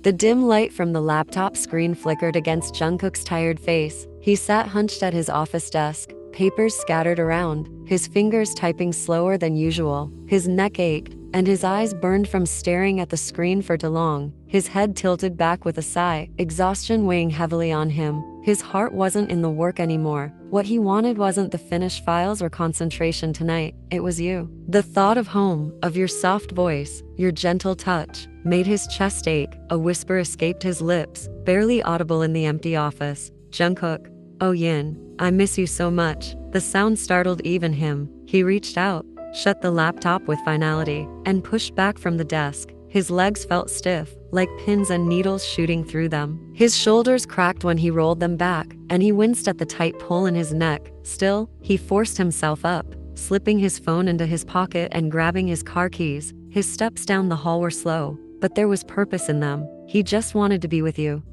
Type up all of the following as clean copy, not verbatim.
The dim light from the laptop screen flickered against Jungkook's tired face. He sat hunched at his office desk, papers scattered around, his fingers typing slower than usual. His neck ached, and his eyes burned from staring at the screen for too long. His head tilted back with a sigh, exhaustion weighing heavily on him. His heart wasn't in the work anymore. What he wanted wasn't the finished files or concentration tonight. It was you. The thought of home, of your soft voice, your gentle touch, made his chest ache. A whisper escaped his lips, barely audible in the empty office. Jungkook. Oh Yin, I miss you so much. The sound startled even him. He reached out, shut the laptop with finality, and pushed back from the desk. His legs felt stiff, like pins and needles shooting through them. His shoulders cracked when he rolled them back, and he winced at the tight pull in his neck. Still, he forced himself up, slipping his phone into his pocket and grabbing his car keys. His steps down the hall were slow, but there was purpose in them. He just wanted to be with you.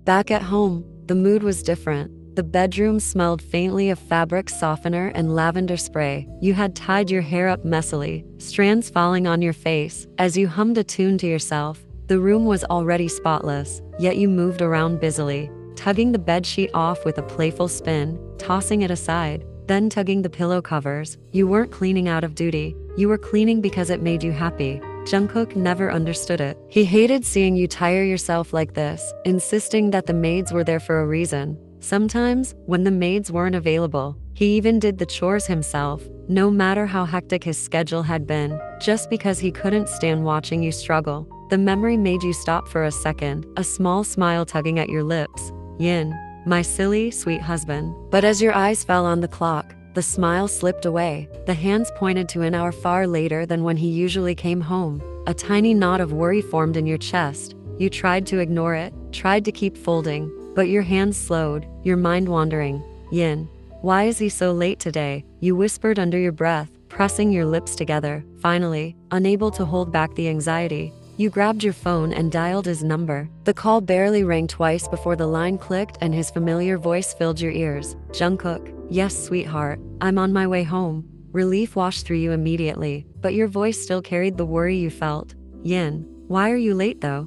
Back at home, the mood was different. The bedroom smelled faintly of fabric softener and lavender spray. You had tied your hair up messily, strands falling on your face. As you hummed a tune to yourself, the room was already spotless, yet you moved around busily, tugging the bedsheet off with a playful spin, tossing it aside, then tugging the pillow covers. You weren't cleaning out of duty. You were cleaning because it made you happy. Jungkook never understood it. He hated seeing you tire yourself like this, insisting that the maids were there for a reason. Sometimes, when the maids weren't available, he even did the chores himself, no matter how hectic his schedule had been, just because he couldn't stand watching you struggle. The memory made you stop for a second, a small smile tugging at your lips. Yin, my silly, sweet husband. But as your eyes fell on the clock, the smile slipped away. The hands pointed to an hour far later than when he usually came home. A tiny knot of worry formed in your chest. You tried to ignore it, tried to keep folding, but your hands slowed, your mind wandering. Yin, why is he so late today? You whispered under your breath, pressing your lips together. Finally, unable to hold back the anxiety, you grabbed your phone and dialed his number. The call barely rang twice before the line clicked and his familiar voice filled your ears. Jungkook. Yes, sweetheart, I'm on my way home. Relief washed through you immediately, but your voice still carried the worry you felt. Yin, why are you late though?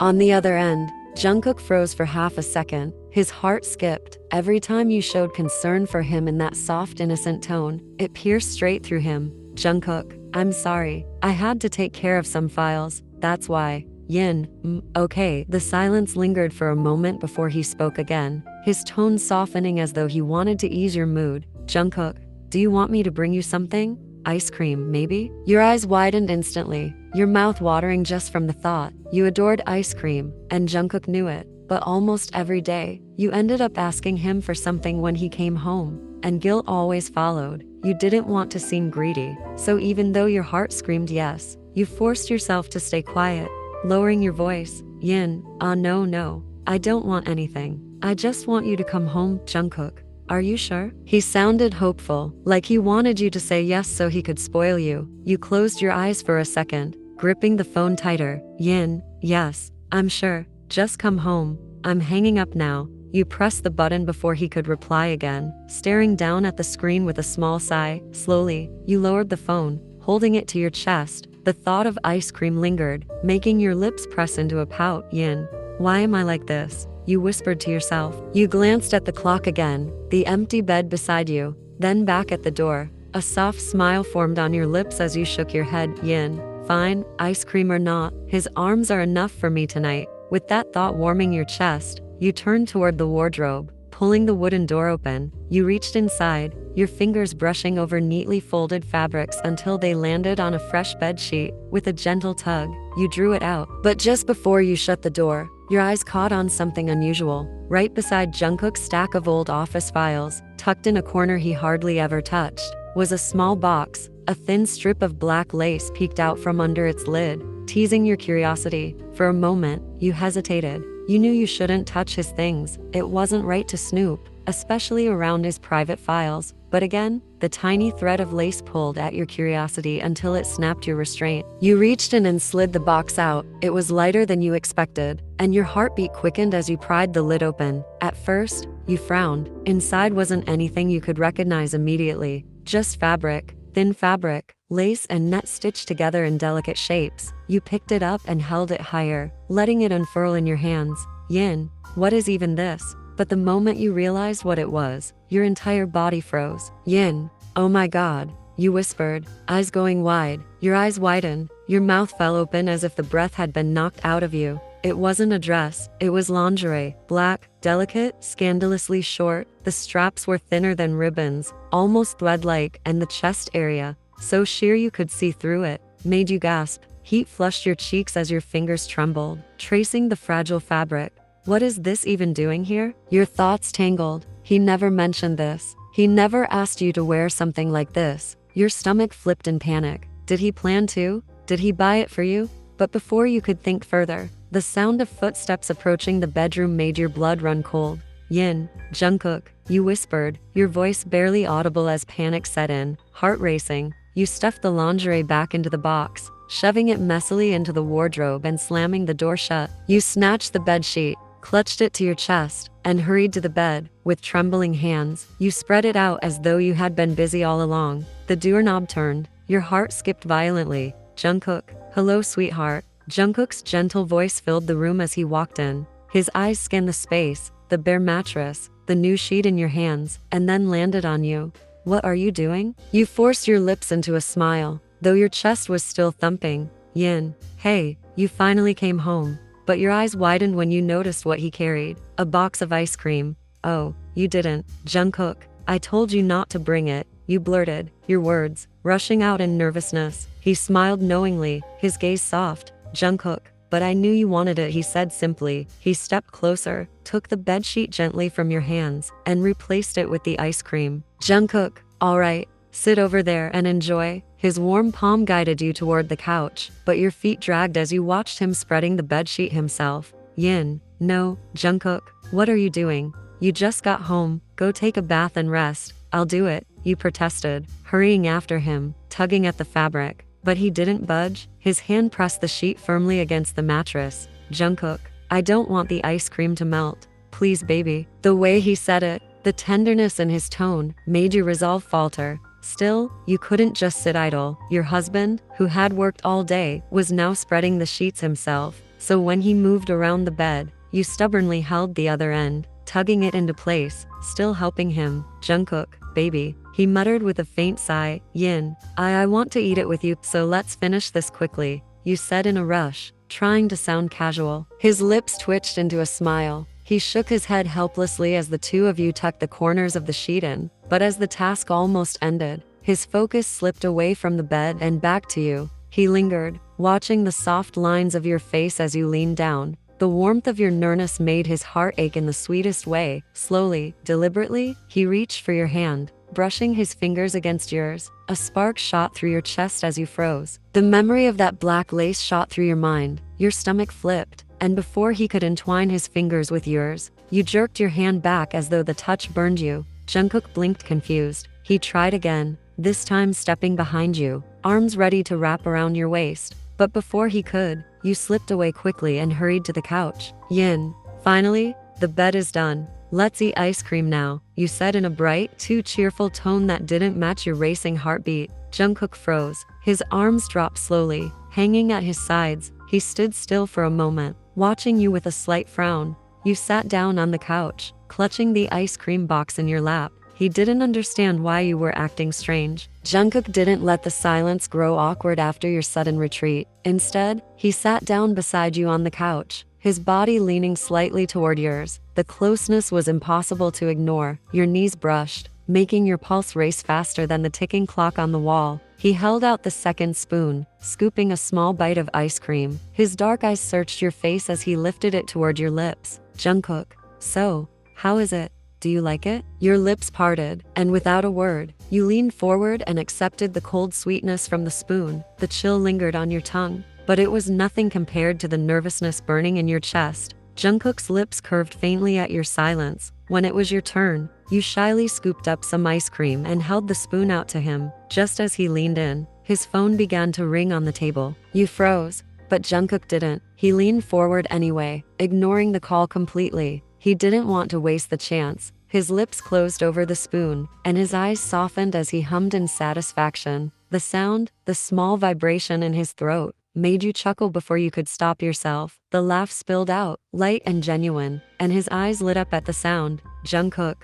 On the other end, Jungkook froze for half a second. His heart skipped. Every time you showed concern for him in that soft, innocent tone, it pierced straight through him. Jungkook, I'm sorry. I had to take care of some files. That's why. Yin, okay. The silence lingered for a moment before he spoke again, his tone softening as though he wanted to ease your mood. Jungkook, do you want me to bring you something? Ice cream, maybe? Your eyes widened instantly, your mouth watering just from the thought. You adored ice cream, and Jungkook knew it, but almost every day, you ended up asking him for something when he came home, and guilt always followed. You didn't want to seem greedy, so even though your heart screamed yes, you forced yourself to stay quiet, lowering your voice. Yin, no, I don't want anything. I just want you to come home. Jungkook, are you sure? He sounded hopeful, like he wanted you to say yes so he could spoil you. You closed your eyes for a second, gripping the phone tighter. Yin, yes, I'm sure. Just come home. I'm hanging up now. You pressed the button before he could reply again, staring down at the screen with a small sigh. Slowly, you lowered the phone, holding it to your chest. The thought of ice cream lingered, making your lips press into a pout. Yin, why am I like this? You whispered to yourself. You glanced at the clock again, the empty bed beside you, then back at the door. A soft smile formed on your lips as you shook your head. Yin, fine, ice cream or not, his arms are enough for me tonight. With that thought warming your chest, you turned toward the wardrobe, pulling the wooden door open. You reached inside, your fingers brushing over neatly folded fabrics until they landed on a fresh bedsheet. With a gentle tug, you drew it out. But just before you shut the door, your eyes caught on something unusual. Right beside Jungkook's stack of old office files, tucked in a corner he hardly ever touched, was a small box. A thin strip of black lace peeked out from under its lid, teasing your curiosity. For a moment, you hesitated. You knew you shouldn't touch his things. It wasn't right to snoop, especially around his private files. But again, the tiny thread of lace pulled at your curiosity until it snapped your restraint. You reached in and slid the box out. It was lighter than you expected, and your heartbeat quickened as you pried the lid open. At first, you frowned. Inside wasn't anything you could recognize immediately, just fabric, Thin fabric, lace and net stitched together in delicate shapes. You picked it up and held it higher, letting it unfurl in your hands. Yin, what is even this? But the moment you realized what it was, your entire body froze. Yin, oh my god, you whispered, eyes going wide. Your eyes widened, your mouth fell open as if the breath had been knocked out of you. It wasn't a dress, it was lingerie, black, delicate, scandalously short. The straps were thinner than ribbons, almost thread-like, and the chest area, so sheer you could see through it, made you gasp. Heat flushed your cheeks as your fingers trembled, tracing the fragile fabric. What is this even doing here? Your thoughts tangled. He never mentioned this. He never asked you to wear something like this. Your stomach flipped in panic. Did he plan to? Did he buy it for you? But before you could think further, the sound of footsteps approaching the bedroom made your blood run cold. Yin, Jungkook, you whispered, your voice barely audible as panic set in, heart racing. You stuffed the lingerie back into the box, shoving it messily into the wardrobe and slamming the door shut. You snatched the bedsheet, clutched it to your chest, and hurried to the bed. With trembling hands, you spread it out as though you had been busy all along. The doorknob turned. Your heart skipped violently. Jungkook, hello sweetheart. Jungkook's gentle voice filled the room as he walked in. His eyes scanned the space, the bare mattress, the new sheet in your hands, and then landed on you. What are you doing? You forced your lips into a smile, though your chest was still thumping. Yin, hey, you finally came home. But your eyes widened when you noticed what he carried. A box of ice cream. Oh, you didn't. Jungkook, I told you not to bring it. You blurted, your words, rushing out in nervousness. He smiled knowingly, his gaze soft. Jungkook, but I knew you wanted it, he said simply. He stepped closer, took the bedsheet gently from your hands, and replaced it with the ice cream. Jungkook, all right, sit over there and enjoy. His warm palm guided you toward the couch, but your feet dragged as you watched him spreading the bedsheet himself. Yin, no, Jungkook, what are you doing? You just got home, go take a bath and rest. I'll do it, you protested, hurrying after him, tugging at the fabric. But he didn't budge. His hand pressed the sheet firmly against the mattress. Jungkook, I don't want the ice cream to melt. Please, baby. The way he said it, the tenderness in his tone, made your resolve falter. Still, you couldn't just sit idle. Your husband, who had worked all day, was now spreading the sheets himself. So when he moved around the bed, you stubbornly held the other end, tugging it into place, still helping him. Jungkook, baby, he muttered with a faint sigh. Yin, I want to eat it with you, so let's finish this quickly, you said in a rush, trying to sound casual. His lips twitched into a smile. He shook his head helplessly as the two of you tucked the corners of the sheet in, but as the task almost ended, his focus slipped away from the bed and back to you. He lingered, watching the soft lines of your face as you leaned down. The warmth of your nearness made his heart ache in the sweetest way. Slowly, deliberately, he reached for your hand, brushing his fingers against yours. A spark shot through your chest as you froze. The memory of that black lace shot through your mind. Your stomach flipped, and before he could entwine his fingers with yours, you jerked your hand back as though the touch burned you. Jungkook blinked confused. He tried again, this time stepping behind you, arms ready to wrap around your waist. But before he could, you slipped away quickly and hurried to the couch. Yin, finally, the bed is done. Let's eat ice cream now, you said in a bright, too cheerful tone that didn't match your racing heartbeat. Jungkook froze. His arms dropped slowly, hanging at his sides. He stood still for a moment, watching you with a slight frown. You sat down on the couch, clutching the ice cream box in your lap. He didn't understand why you were acting strange. Jungkook didn't let the silence grow awkward after your sudden retreat. Instead, he sat down beside you on the couch, his body leaning slightly toward yours. The closeness was impossible to ignore. Your knees brushed, making your pulse race faster than the ticking clock on the wall. He held out the second spoon, scooping a small bite of ice cream. His dark eyes searched your face as he lifted it toward your lips. Jungkook, so, how is it? Do you like it? Your lips parted, and without a word, you leaned forward and accepted the cold sweetness from the spoon. The chill lingered on your tongue, but it was nothing compared to the nervousness burning in your chest. Jungkook's lips curved faintly at your silence. When it was your turn, you shyly scooped up some ice cream and held the spoon out to him. Just as he leaned in, his phone began to ring on the table. You froze, but Jungkook didn't. He leaned forward anyway, ignoring the call completely. He didn't want to waste the chance. His lips closed over the spoon, and his eyes softened as he hummed in satisfaction. The sound, the small vibration in his throat, made you chuckle before you could stop yourself. The laugh spilled out, light and genuine, and his eyes lit up at the sound. Jungkook,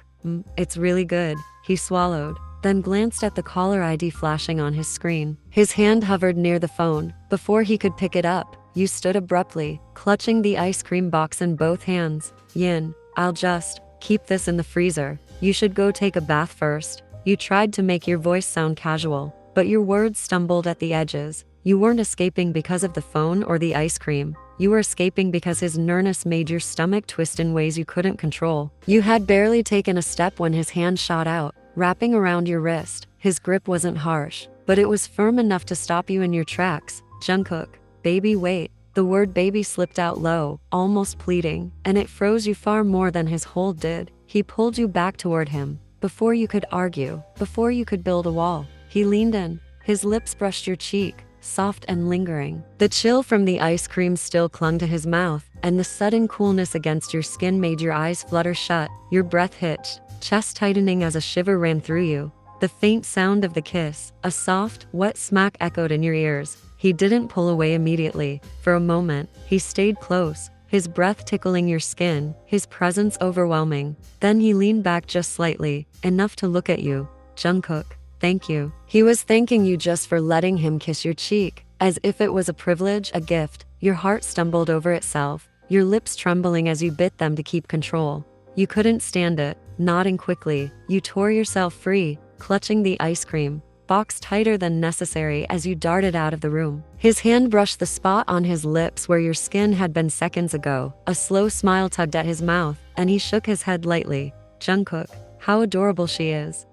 it's really good. He swallowed, then glanced at the caller ID flashing on his screen. His hand hovered near the phone. Before he could pick it up, you stood abruptly, clutching the ice cream box in both hands. Yin, I'll just keep this in the freezer. You should go take a bath first. You tried to make your voice sound casual, but your words stumbled at the edges. You weren't escaping because of the phone or the ice cream. You were escaping because his nearness made your stomach twist in ways you couldn't control. You had barely taken a step when his hand shot out, wrapping around your wrist. His grip wasn't harsh, but it was firm enough to stop you in your tracks. Jungkook, baby, wait. The word baby slipped out low, almost pleading, and it froze you far more than his hold did. He pulled you back toward him. Before you could argue, before you could build a wall, he leaned in. His lips brushed your cheek, soft and lingering. The chill from the ice cream still clung to his mouth, and the sudden coolness against your skin made your eyes flutter shut. Your breath hitched, chest tightening as a shiver ran through you. The faint sound of the kiss, a soft, wet smack echoed in your ears. He didn't pull away immediately. For a moment, he stayed close, his breath tickling your skin, his presence overwhelming. Then he leaned back just slightly, enough to look at you. Jungkook, thank you. He was thanking you just for letting him kiss your cheek, as if it was a privilege, a gift. Your heart stumbled over itself, your lips trembling as you bit them to keep control. You couldn't stand it. Nodding quickly, you tore yourself free, clutching the ice cream box tighter than necessary as you darted out of the room. His hand brushed the spot on his lips where your skin had been seconds ago. A slow smile tugged at his mouth, and he shook his head lightly. Jungkook, how adorable she is.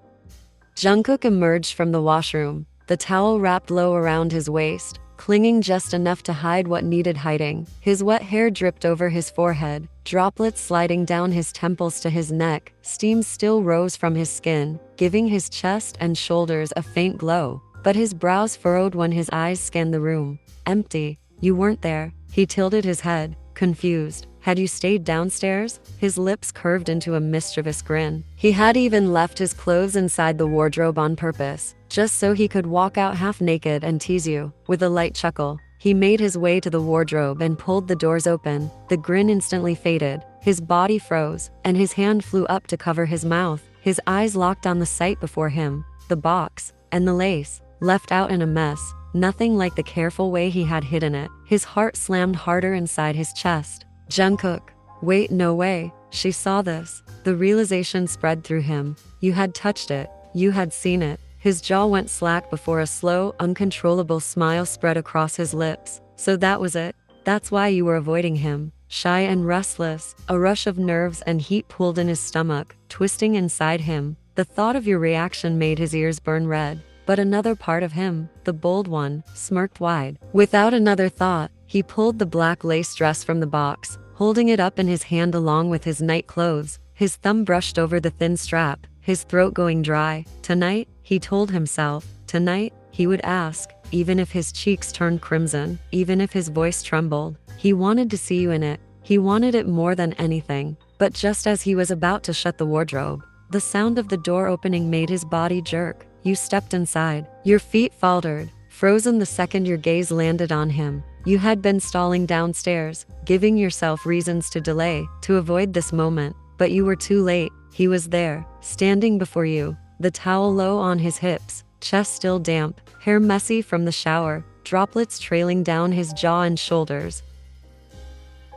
Jungkook emerged from the washroom, the towel wrapped low around his waist, clinging just enough to hide what needed hiding. His wet hair dripped over his forehead, droplets sliding down his temples to his neck. Steam still rose from his skin, giving his chest and shoulders a faint glow, but his brows furrowed when his eyes scanned the room. Empty. You weren't there. He tilted his head, confused. Had you stayed downstairs? His lips curved into a mischievous grin. He had even left his clothes inside the wardrobe on purpose, just so he could walk out half naked and tease you. With a light chuckle, he made his way to the wardrobe and pulled the doors open. The grin instantly faded. His body froze, and his hand flew up to cover his mouth. His eyes locked on the sight before him, the box, and the lace, left out in a mess. Nothing like the careful way he had hidden it. His heart slammed harder inside his chest. Jungkook, wait, no way. She saw this. The realization spread through him. You had touched it. You had seen it. His jaw went slack before a slow, uncontrollable smile spread across his lips. So that was it. That's why you were avoiding him. Shy and restless, a rush of nerves and heat pooled in his stomach, twisting inside him. The thought of your reaction made his ears burn red. But another part of him, the bold one, smirked wide. Without another thought, he pulled the black lace dress from the box, holding it up in his hand along with his night clothes. His thumb brushed over the thin strap, his throat going dry. Tonight, he told himself, tonight, he would ask, even if his cheeks turned crimson, even if his voice trembled. He wanted to see you in it. He wanted it more than anything. But just as he was about to shut the wardrobe, the sound of the door opening made his body jerk. You stepped inside. Your feet faltered, frozen the second your gaze landed on him. You had been stalling downstairs, giving yourself reasons to delay, to avoid this moment. But you were too late. He was there, standing before you, the towel low on his hips, chest still damp, hair messy from the shower, droplets trailing down his jaw and shoulders.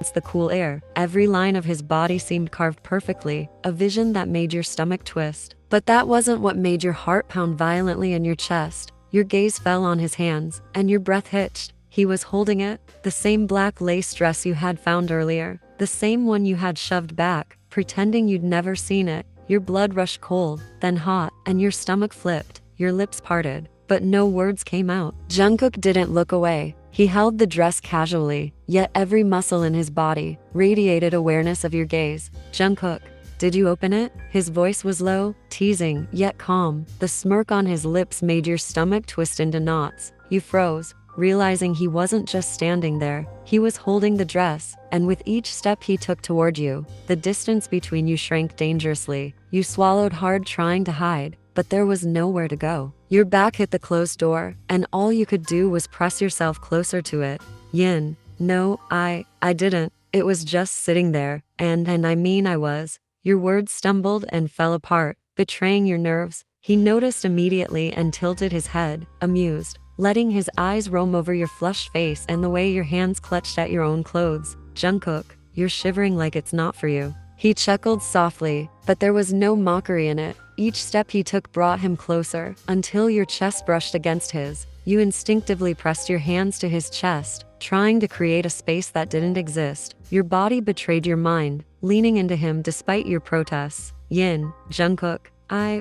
It's the cool air. Every line of his body seemed carved perfectly, a vision that made your stomach twist. But that wasn't what made your heart pound violently in your chest. Your gaze fell on his hands, and your breath hitched. He was holding it, the same black lace dress you had found earlier, the same one you had shoved back, pretending you'd never seen it. Your blood rushed cold, then hot, and your stomach flipped. Your lips parted, but no words came out. Jungkook didn't look away. He held the dress casually, yet every muscle in his body radiated awareness of your gaze. Jungkook, did you open it? His voice was low, teasing, yet calm. The smirk on his lips made your stomach twist into knots. You froze, realizing he wasn't just standing there, he was holding the dress, and with each step he took toward you, the distance between you shrank dangerously. You swallowed hard trying to hide, but there was nowhere to go. Your back hit the closed door, and all you could do was press yourself closer to it. Yin, no, I didn't. It was just sitting there, and I mean I was. Your words stumbled and fell apart, betraying your nerves. He noticed immediately and tilted his head, amused, letting his eyes roam over your flushed face and the way your hands clutched at your own clothes. Jungkook, you're shivering like it's not for you. He chuckled softly, but there was no mockery in it. Each step he took brought him closer, until your chest brushed against his. You instinctively pressed your hands to his chest, trying to create a space that didn't exist. Your body betrayed your mind, leaning into him despite your protests. Yin, Jungkook,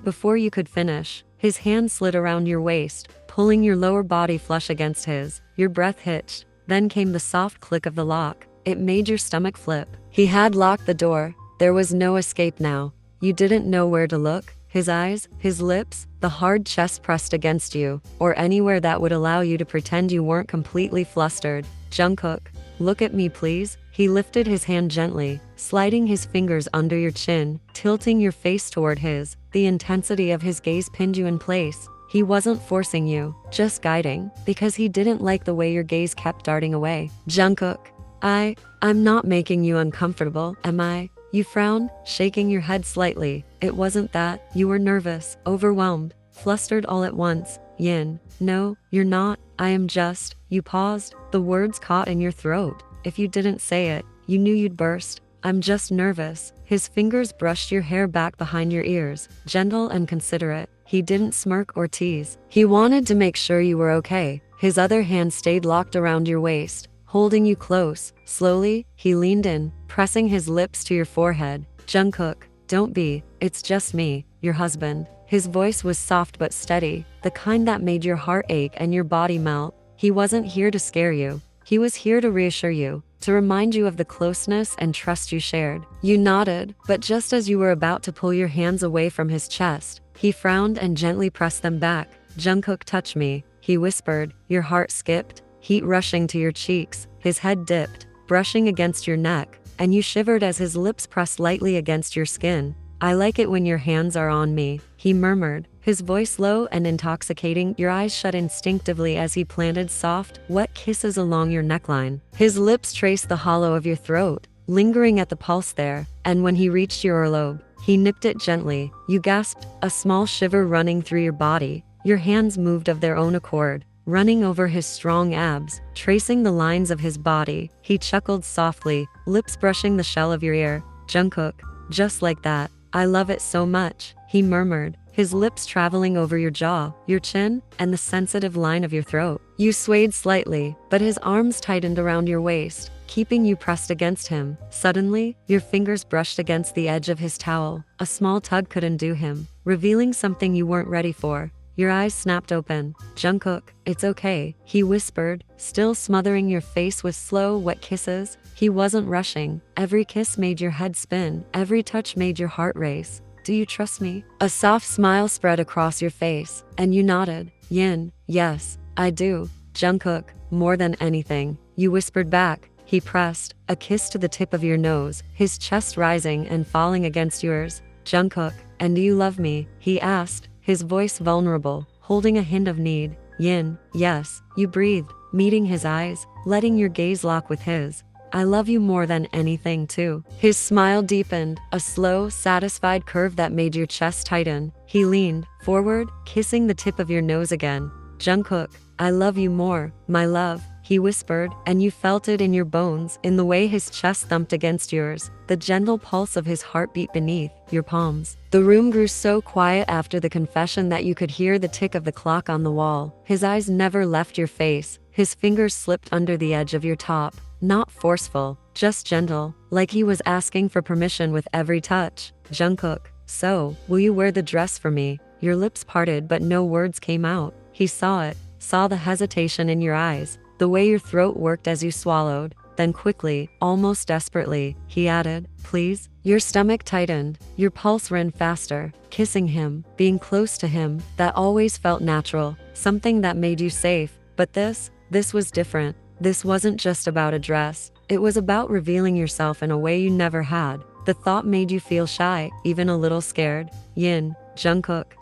before you could finish, his hand slid around your waist, pulling your lower body flush against his. Your breath hitched. Then came the soft click of the lock. It made your stomach flip. He had locked the door. There was no escape now. You didn't know where to look. His eyes, his lips, the hard chest pressed against you, or anywhere that would allow you to pretend you weren't completely flustered. Jungkook, look at me please. He lifted his hand gently, sliding his fingers under your chin, tilting your face toward his. The intensity of his gaze pinned you in place. He wasn't forcing you, just guiding, because he didn't like the way your gaze kept darting away. Jungkook, I'm not making you uncomfortable, am I? You frowned, shaking your head slightly. It wasn't that. You were nervous, overwhelmed, flustered all at once. Yin, no, you're not. I am just. You paused, the words caught in your throat. If you didn't say it, you knew you'd burst. I'm just nervous. His fingers brushed your hair back behind your ears, gentle and considerate. He didn't smirk or tease. He wanted to make sure you were okay. His other hand stayed locked around your waist, holding you close. Slowly, he leaned in, pressing his lips to your forehead. Jungkook, don't be. It's just me, your husband. His voice was soft but steady, the kind that made your heart ache and your body melt. He wasn't here to scare you. He was here to reassure you, to remind you of the closeness and trust you shared. You nodded, but just as you were about to pull your hands away from his chest, he frowned and gently pressed them back. Jungkook, touch me, he whispered. Your heart skipped, heat rushing to your cheeks. His head dipped, brushing against your neck, and you shivered as his lips pressed lightly against your skin. I like it when your hands are on me, he murmured, his voice low and intoxicating. Your eyes shut instinctively as he planted soft, wet kisses along your neckline. His lips traced the hollow of your throat, lingering at the pulse there, and when he reached your earlobe, he nipped it gently. You gasped, a small shiver running through your body. Your hands moved of their own accord, running over his strong abs, tracing the lines of his body. He chuckled softly, lips brushing the shell of your ear. Jungkook, just like that. I love it so much, he murmured, his lips traveling over your jaw, your chin, and the sensitive line of your throat. You swayed slightly, but his arms tightened around your waist, keeping you pressed against him. Suddenly, your fingers brushed against the edge of his towel. A small tug could undo him, revealing something you weren't ready for. Your eyes snapped open. Jungkook, it's okay, he whispered, still smothering your face with slow, wet kisses. He wasn't rushing. Every kiss made your head spin. Every touch made your heart race. Do you trust me? A soft smile spread across your face, and you nodded. Yin, yes, I do. Jungkook, more than anything, you whispered back. He pressed, a kiss to the tip of your nose, his chest rising and falling against yours. Jungkook, and do you love me? He asked, his voice vulnerable, holding a hint of need. Yin, yes, you breathed, meeting his eyes, letting your gaze lock with his. I love you more than anything too. His smile deepened, a slow, satisfied curve that made your chest tighten. He leaned forward, kissing the tip of your nose again. Jungkook, I love you more, my love, he whispered, and you felt it in your bones, in the way his chest thumped against yours, the gentle pulse of his heartbeat beneath your palms. The room grew so quiet after the confession that you could hear the tick of the clock on the wall. His eyes never left your face. His fingers slipped under the edge of your top, not forceful, just gentle, like he was asking for permission with every touch. Jungkook, so, will you wear the dress for me? Your lips parted but no words came out. He saw it, saw the hesitation in your eyes, the way your throat worked as you swallowed. Then quickly, almost desperately, he added, please? Your stomach tightened, your pulse ran faster. Kissing him, being close to him, that always felt natural, something that made you safe. But this, this was different. This wasn't just about a dress. It was about revealing yourself in a way you never had. The thought made you feel shy, even a little scared. Yin, Jungkook,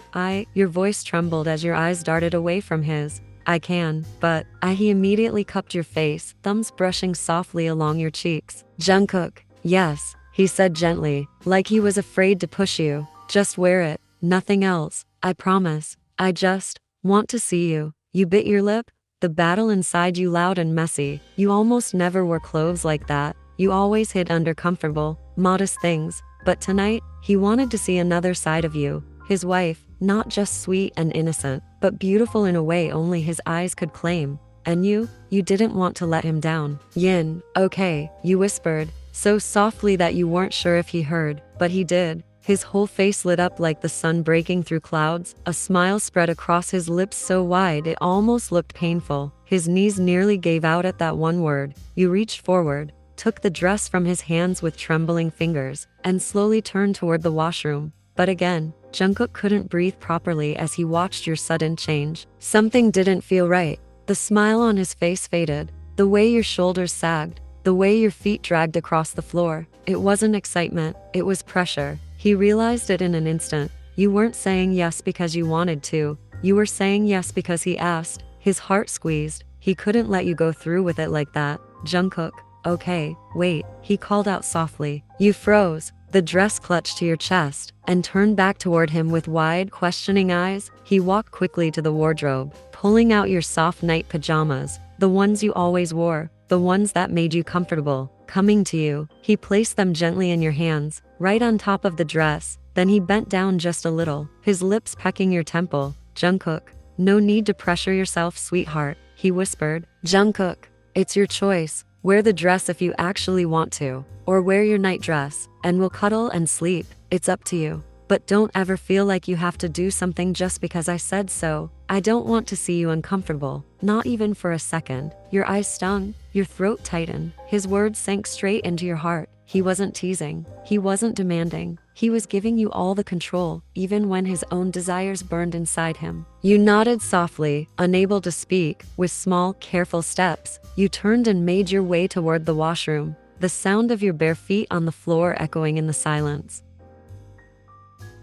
your voice trembled as your eyes darted away from his. I can, but he immediately cupped your face, thumbs brushing softly along your cheeks. Jungkook, yes, he said gently, like he was afraid to push you. Just wear it, nothing else, I promise. I just want to see you. You bit your lip, the battle inside you loud and messy. You almost never wore clothes like that. You always hid under comfortable, modest things. But tonight, he wanted to see another side of you. His wife, not just sweet and innocent, but beautiful in a way only his eyes could claim. And you didn't want to let him down. Yin, okay, you whispered, so softly that you weren't sure if he heard, but he did. His whole face lit up like the sun breaking through clouds. A smile spread across his lips so wide it almost looked painful. His knees nearly gave out at that one word. You reached forward, took the dress from his hands with trembling fingers, and slowly turned toward the washroom. But again, Jungkook couldn't breathe properly as he watched your sudden change. Something didn't feel right. The smile on his face faded, the way your shoulders sagged, the way your feet dragged across the floor. It wasn't excitement, it was pressure. He realized it in an instant. You weren't saying yes because you wanted to. You were saying yes because he asked. His heart squeezed. He couldn't let you go through with it like that. Jungkook, okay, wait, he called out softly. You froze, the dress clutched to your chest, and turned back toward him with wide, questioning eyes. He walked quickly to the wardrobe, pulling out your soft night pajamas, the ones you always wore, the ones that made you comfortable. Coming to you, he placed them gently in your hands, right on top of the dress. Then he bent down just a little, his lips pecking your temple. Jungkook, no need to pressure yourself, sweetheart, he whispered. Jungkook, it's your choice. Wear the dress if you actually want to, or wear your night dress, and we'll cuddle and sleep. It's up to you. But don't ever feel like you have to do something just because I said so. I don't want to see you uncomfortable, not even for a second. Your eyes stung, your throat tightened. His words sank straight into your heart. He wasn't teasing, he wasn't demanding. He was giving you all the control, even when his own desires burned inside him. You nodded softly, unable to speak. With small, careful steps, you turned and made your way toward the washroom, the sound of your bare feet on the floor echoing in the silence.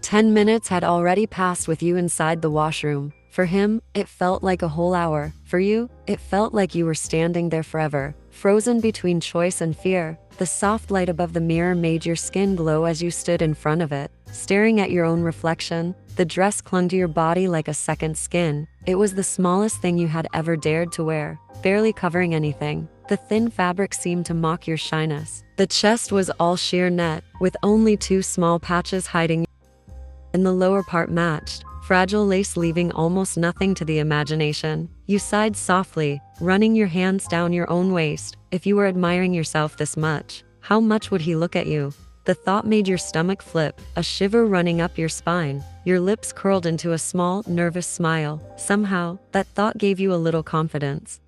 10 minutes had already passed with you inside the washroom. For him, it felt like a whole hour. For you, it felt like you were standing there forever, frozen between choice and fear. The soft light above the mirror made your skin glow as you stood in front of it, staring at your own reflection. The dress clung to your body like a second skin. It was the smallest thing you had ever dared to wear, barely covering anything. The thin fabric seemed to mock your shyness. The chest was all sheer net, with only 2 small patches hiding, and the lower part matched, fragile lace leaving almost nothing to the imagination. You sighed softly, running your hands down your own waist. If you were admiring yourself this much, how much would he look at you? The thought made your stomach flip, a shiver running up your spine. Your lips curled into a small, nervous smile. Somehow, that thought gave you a little confidence.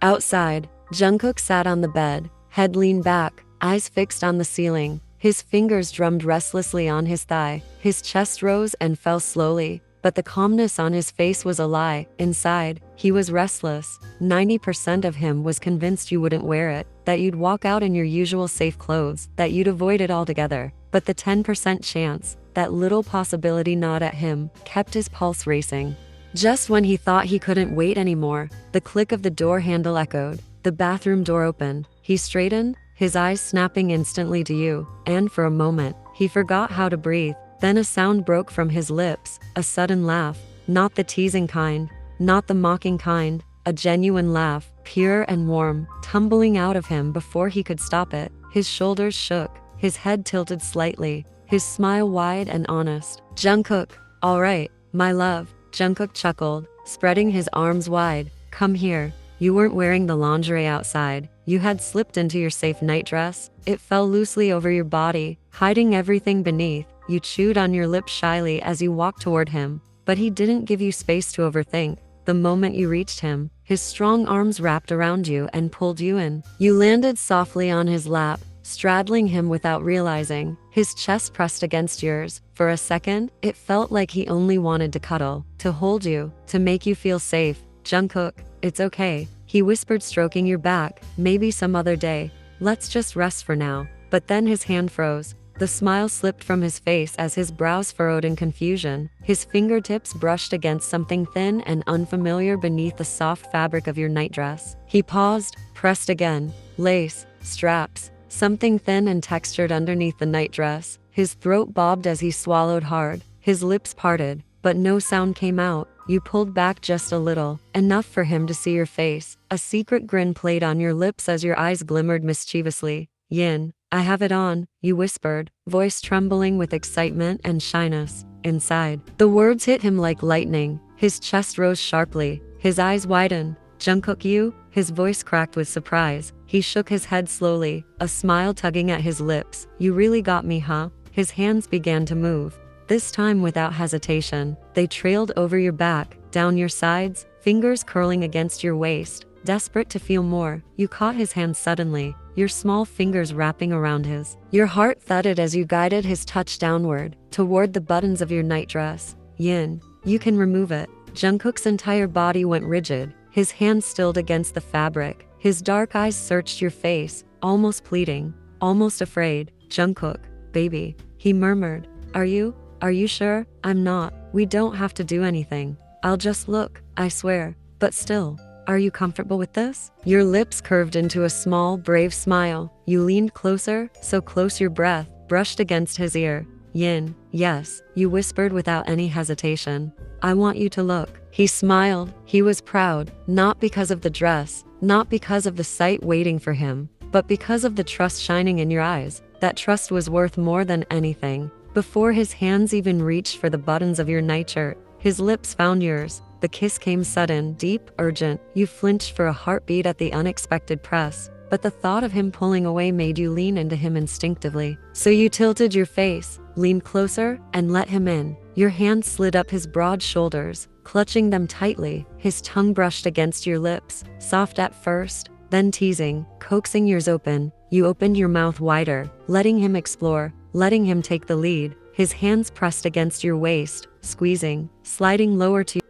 Outside, Jungkook sat on the bed, head leaned back, eyes fixed on the ceiling. His fingers drummed restlessly on his thigh. His chest rose and fell slowly, but the calmness on his face was a lie. Inside, he was restless. 90% of him was convinced you wouldn't wear it, that you'd walk out in your usual safe clothes, that you'd avoid it altogether. But the 10% chance, that little possibility gnawed at him, kept his pulse racing. Just when he thought he couldn't wait anymore, the click of the door handle echoed. The bathroom door opened. He straightened, his eyes snapping instantly to you, and for a moment, he forgot how to breathe. Then a sound broke from his lips, a sudden laugh, not the teasing kind, not the mocking kind, a genuine laugh, pure and warm, tumbling out of him before he could stop it. His shoulders shook, his head tilted slightly, his smile wide and honest. Jungkook, all right, my love, Jungkook chuckled, spreading his arms wide. Come here. You weren't wearing the lingerie outside. You had slipped into your safe night dress. It fell loosely over your body, hiding everything beneath. You chewed on your lips shyly as you walked toward him, but he didn't give you space to overthink. The moment you reached him, his strong arms wrapped around you and pulled you in. You landed softly on his lap, straddling him without realizing, his chest pressed against yours. For a second, it felt like he only wanted to cuddle, to hold you, to make you feel safe. Jungkook, it's okay, he whispered, stroking your back. Maybe some other day. Let's just rest for now. But then his hand froze. The smile slipped from his face as his brows furrowed in confusion. His fingertips brushed against something thin and unfamiliar beneath the soft fabric of your nightdress. He paused, pressed again. Lace, straps, something thin and textured underneath the nightdress. His throat bobbed as he swallowed hard. His lips parted, but no sound came out. You pulled back just a little, enough for him to see your face. A secret grin played on your lips as your eyes glimmered mischievously. Yin, I have it on, you whispered, voice trembling with excitement and shyness. Inside, the words hit him like lightning. His chest rose sharply. His eyes widened. Jungkook, you? His voice cracked with surprise. He shook his head slowly, a smile tugging at his lips. You really got me, huh? His hands began to move. This time without hesitation. They trailed over your back, down your sides, fingers curling against your waist. Desperate to feel more, you caught his hand suddenly, your small fingers wrapping around his. Your heart thudded as you guided his touch downward, toward the buttons of your nightdress. Yin, you can remove it. Jungkook's entire body went rigid, his hands stilled against the fabric. His dark eyes searched your face, almost pleading, almost afraid. Jungkook, baby, he murmured. Are you sure? I'm not. We don't have to do anything. I'll just look, I swear. But still, are you comfortable with this? Your lips curved into a small, brave smile. You leaned closer, so close your breath brushed against his ear. Yin, yes, you whispered without any hesitation. I want you to look. He smiled. He was proud, not because of the dress, not because of the sight waiting for him, but because of the trust shining in your eyes. That trust was worth more than anything. Before his hands even reached for the buttons of your nightshirt, his lips found yours. The kiss came sudden, deep, urgent. You flinched for a heartbeat at the unexpected press, but the thought of him pulling away made you lean into him instinctively. So you tilted your face, leaned closer, and let him in. Your hand slid up his broad shoulders, clutching them tightly. His tongue brushed against your lips, soft at first, then teasing, coaxing yours open. You opened your mouth wider, letting him explore, letting him take the lead. His hands pressed against your waist, squeezing, sliding lower to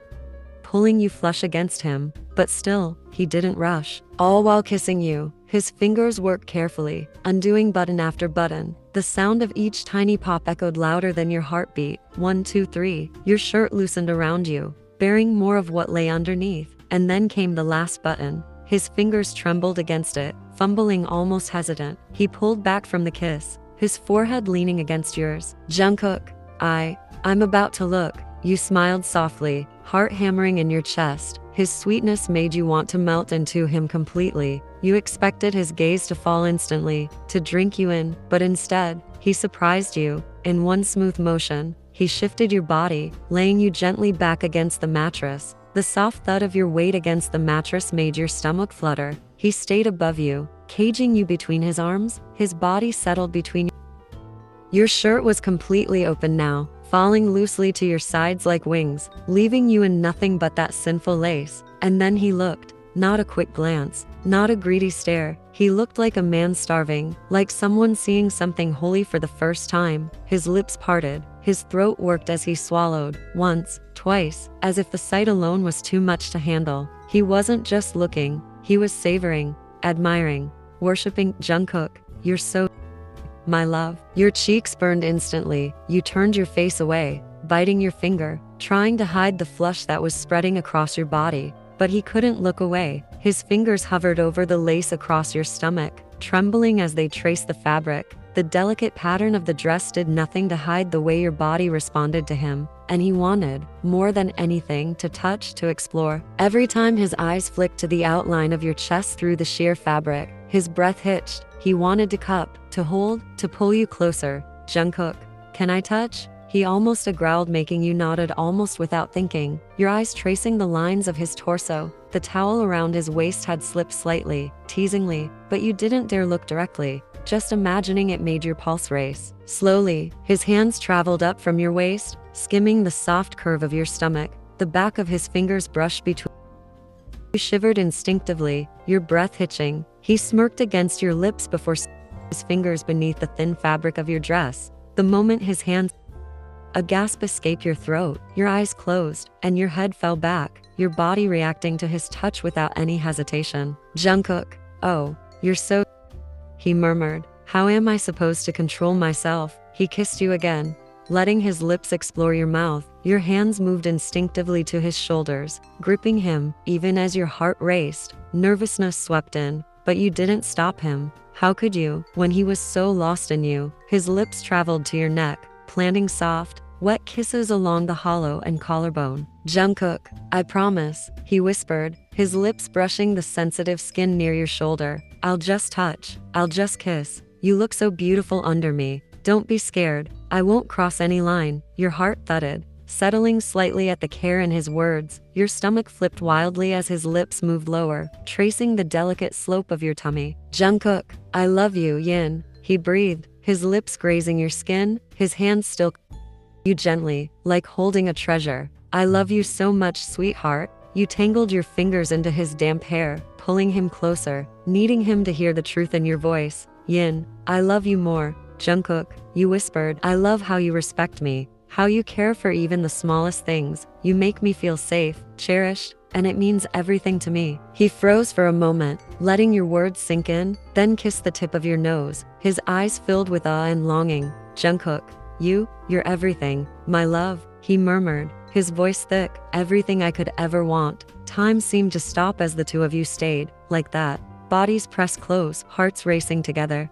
pulling you flush against him. But still, he didn't rush. All while kissing you, his fingers worked carefully, undoing button after button. The sound of each tiny pop echoed louder than your heartbeat. 1, 2, 3. Your shirt loosened around you, bearing more of what lay underneath. And then came the last button. His fingers trembled against it, fumbling, almost hesitant. He pulled back from the kiss, his forehead leaning against yours. Jungkook, I'm about to look. You smiled softly, heart hammering in your chest. His sweetness made you want to melt into him completely. You expected his gaze to fall instantly, to drink you in, but instead, he surprised you. In one smooth motion, he shifted your body, laying you gently back against the mattress. The soft thud of your weight against the mattress made your stomach flutter. He stayed above you, caging you between his arms. His body settled between your shirt was completely open now, falling loosely to your sides like wings, leaving you in nothing but that sinful lace. And then he looked, not a quick glance, not a greedy stare. He looked like a man starving, like someone seeing something holy for the first time. His lips parted, his throat worked as he swallowed, once, twice, as if the sight alone was too much to handle. He wasn't just looking, he was savoring, admiring, worshipping. Jungkook, you're so my love. Your cheeks burned instantly. You turned your face away, biting your finger, trying to hide the flush that was spreading across your body. But he couldn't look away. His fingers hovered over the lace across your stomach, trembling as they traced the fabric. The delicate pattern of the dress did nothing to hide the way your body responded to him. And he wanted, more than anything, to touch, to explore. Every time his eyes flicked to the outline of your chest through the sheer fabric, his breath hitched. He wanted to cup, to hold, to pull you closer. Jungkook, can I touch? He almost growled, making you nodded almost without thinking, your eyes tracing the lines of his torso. The towel around his waist had slipped slightly, teasingly, but you didn't dare look directly. Just imagining it made your pulse race. Slowly, his hands traveled up from your waist, skimming the soft curve of your stomach. The back of his fingers brushed between. You shivered instinctively, your breath hitching. He smirked against your lips before his fingers beneath the thin fabric of your dress. The moment his hands, a gasp escaped your throat, your eyes closed, and your head fell back. your body reacting to his touch without any hesitation. Jungkook, oh, you're so, he murmured. How am I supposed to control myself? He kissed you again, letting his lips explore your mouth. Your hands moved instinctively to his shoulders, gripping him, even as your heart raced. Nervousness swept in, but you didn't stop him. How could you, when he was so lost in you? His lips traveled to your neck, planting soft, wet kisses along the hollow and collarbone. Jungkook, I promise, he whispered, his lips brushing the sensitive skin near your shoulder. I'll just touch. I'll just kiss. You look so beautiful under me. Don't be scared. I won't cross any line. Your heart thudded, settling slightly at the care in his words. Your stomach flipped wildly as his lips moved lower, tracing the delicate slope of your tummy. Jungkook, I love you, Yin. He breathed, his lips grazing your skin, his hands still you gently, like holding a treasure. I love you so much, sweetheart. You tangled your fingers into his damp hair, pulling him closer, needing him to hear the truth in your voice. Yin, I love you more. Jungkook, you whispered, I love how you respect me, how you care for even the smallest things. You make me feel safe, cherished, and it means everything to me. He froze for a moment, letting your words sink in, then kissed the tip of your nose, his eyes filled with awe and longing. Jungkook, you're everything, my love, he murmured, his voice thick, everything I could ever want. Time seemed to stop as the two of you stayed, like that. Bodies pressed close, hearts racing together.